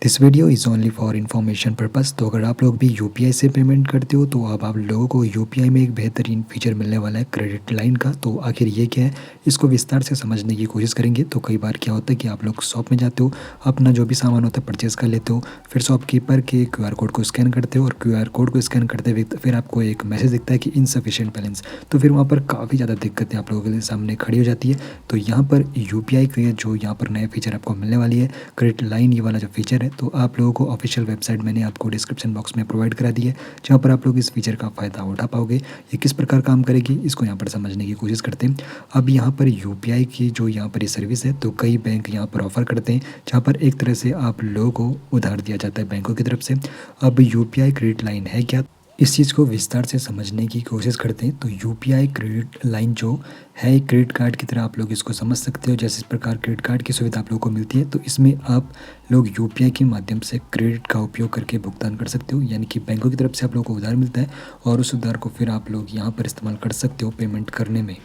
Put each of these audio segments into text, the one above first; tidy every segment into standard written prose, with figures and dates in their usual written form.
This video is only for information purpose. तो अगर आप लोग भी यूपीआई से पेमेंट करते हो तो अब आप लोगों को यूपीआई में एक बेहतरीन फीचर मिलने वाला है क्रेडिट लाइन का। तो आखिर ये क्या है, इसको विस्तार से समझने की कोशिश करेंगे। तो कई बार क्या होता है कि आप लोग शॉप में जाते हो, अपना जो भी सामान होता है परचेज़ कर लेते हो, फिर शॉपकीपर के क्यूआर कोड को स्कैन करते हो और क्यूआर कोड को स्कैन करते हुए फिर आपको एक मैसेज दिखता है कि इनसफिशिएंट बैलेंस। तो फिर वहाँ पर काफ़ी ज़्यादा दिक्कतें आप लोगों के सामने खड़ी हो जाती है। तो यहाँ पर यूपीआई का जो यहाँ पर नया फीचर आपको मिलने वाली है क्रेडिट लाइन, ये वाला जो फीचर है, तो आप लोगों को ऑफिशियल वेबसाइट मैंने आपको डिस्क्रिप्शन बॉक्स में प्रोवाइड करा दी है, जहाँ पर आप लोग इस फीचर का फ़ायदा उठा पाओगे। ये किस प्रकार काम करेगी इसको यहाँ पर समझने की कोशिश करते हैं। अब यहाँ पर यूपीआई की जो यहाँ पर ये सर्विस है, तो कई बैंक यहाँ पर ऑफ़र करते हैं, जहाँ पर एक तरह से आप लोगों को उधार दिया जाता है बैंकों की तरफ से। अब यूपीआई क्रेडिट लाइन है क्या, इस चीज़ को विस्तार से समझने की कोशिश करते हैं। तो यूपीआई क्रेडिट लाइन जो है, एक क्रेडिट कार्ड की तरह आप लोग इसको समझ सकते हो। जैसे इस प्रकार क्रेडिट कार्ड की सुविधा आप लोगों को मिलती है, तो इसमें आप लोग यूपीआई के माध्यम से क्रेडिट का उपयोग करके भुगतान कर सकते हो। यानी कि बैंकों की तरफ से आप लोगों को उधार मिलता है और उस उधार को फिर आप लोग यहाँ पर इस्तेमाल कर सकते हो पेमेंट करने में।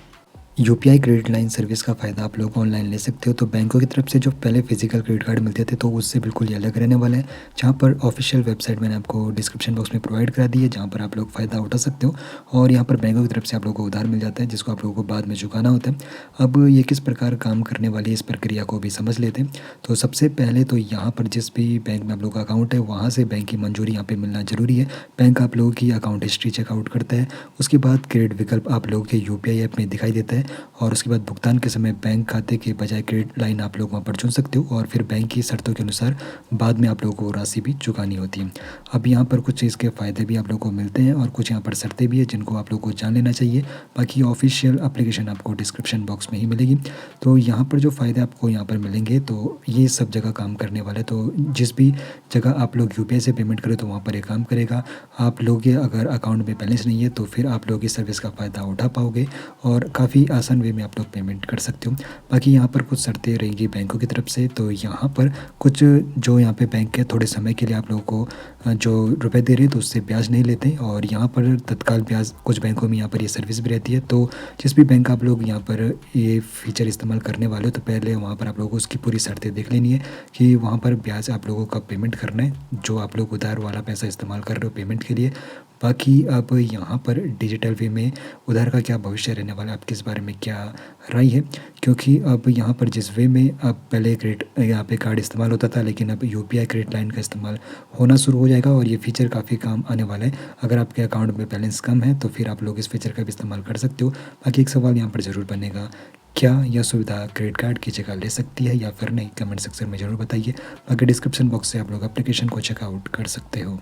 यूपीआई क्रेडिट लाइन सर्विस का फ़ायदा आप लोग ऑनलाइन ले सकते हो। तो बैंकों की तरफ से जो पहले फिजिकल क्रेडिट कार्ड मिलते थे, तो उससे बिल्कुल ही अलग रहने वाला है, जहाँ पर ऑफिशियल वेबसाइट मैंने आपको डिस्क्रिप्शन बॉक्स में प्रोवाइड करा दी है, जहाँ पर आप लोग फ़ायदा उठा सकते हो। और यहाँ पर बैंकों की तरफ से आप लोगों को उधार मिल जाता है, जिसको आप लोगों को बाद में चुकाना होता है। अब ये किस प्रकार काम करने वाली है, इस प्रक्रिया को भी समझ लेते हैं। तो सबसे पहले तो यहाँ पर जिस भी बैंक में आप लोग का अकाउंट है, वहाँ से बैंक की मंजूरी यहाँ पर मिलना ज़रूरी है। बैंक आप लोगों की अकाउंट हिस्ट्री चेकआउट करता है, उसके बाद क्रेडिट विकल्प आप लोगों के यूपीआई ऐप में दिखाई देता है, और उसके बाद भुगतान के समय बैंक खाते के बजाय क्रेडिट लाइन आप लोग वहाँ पर चुन सकते हो, और फिर बैंक की शर्तों के अनुसार बाद में आप लोगों को राशि भी चुकानी होती है। अब यहाँ पर कुछ इसके फ़ायदे भी आप लोगों को मिलते हैं और कुछ यहाँ पर शर्तें भी है, जिनको आप लोगों को जान लेना चाहिए। बाकी ऑफिशियल एप्लीकेशन आपको डिस्क्रिप्शन बॉक्स में ही मिलेगी। तो यहाँ पर जो फ़ायदे आपको यहाँ पर मिलेंगे, तो ये सब जगह काम करने वाला है। तो जिस भी जगह आप लोग यूपीआई से पेमेंट करें, तो वहाँ पर ये काम करेगा। आप लोग के अगर अकाउंट में बैलेंस नहीं है, तो फिर आप लोग इस सर्विस का फ़ायदा उठा पाओगे और काफ़ी आसान वे में आप लोग पेमेंट कर सकते हो। बाकी यहाँ पर कुछ शर्तें रहेंगी बैंकों की तरफ से। तो यहाँ पर कुछ जो यहाँ पे बैंक के थोड़े समय के लिए आप लोगों को जो रुपए दे रहे हैं, तो उससे ब्याज नहीं लेते, और यहाँ पर तत्काल ब्याज कुछ बैंकों में यहाँ पर ये सर्विस भी रहती है। तो जिस भी बैंक आप लोग यहाँ पर ये फीचर इस्तेमाल करने वाले हो, तो पहले वहाँ पर आप लोगों को उसकी पूरी शर्तें देख लेनी है कि वहाँ पर ब्याज आप लोगों का पेमेंट करना है, जो आप लोग उधार वाला पैसा इस्तेमाल कर रहे हो पेमेंट के लिए। बाकी अब यहाँ पर डिजिटल वे में उधार का क्या भविष्य रहने वाला है, आपके इस बारे में क्या राय है? क्योंकि अब यहाँ पर जिस वे में अब पहले क्रेडिट यहाँ पे कार्ड इस्तेमाल होता था, लेकिन अब यूपीआई क्रेडिट लाइन का इस्तेमाल होना शुरू हो जाएगा, और ये फ़ीचर काफ़ी काम आने वाला है। अगर आपके अकाउंट में बैलेंस कम है, तो फिर आप लोग इस फीचर का भी इस्तेमाल कर सकते हो। बाकी एक सवाल यहाँ पर ज़रूर बनेगा, क्या यह सुविधा क्रेडिट कार्ड की जगह ले सकती है या फिर नहीं? कमेंट सेक्शन में ज़रूर बताइए। बाकी डिस्क्रिप्शन बॉक्स से आप लोग एप्लीकेशन को चेकआउट कर सकते हो।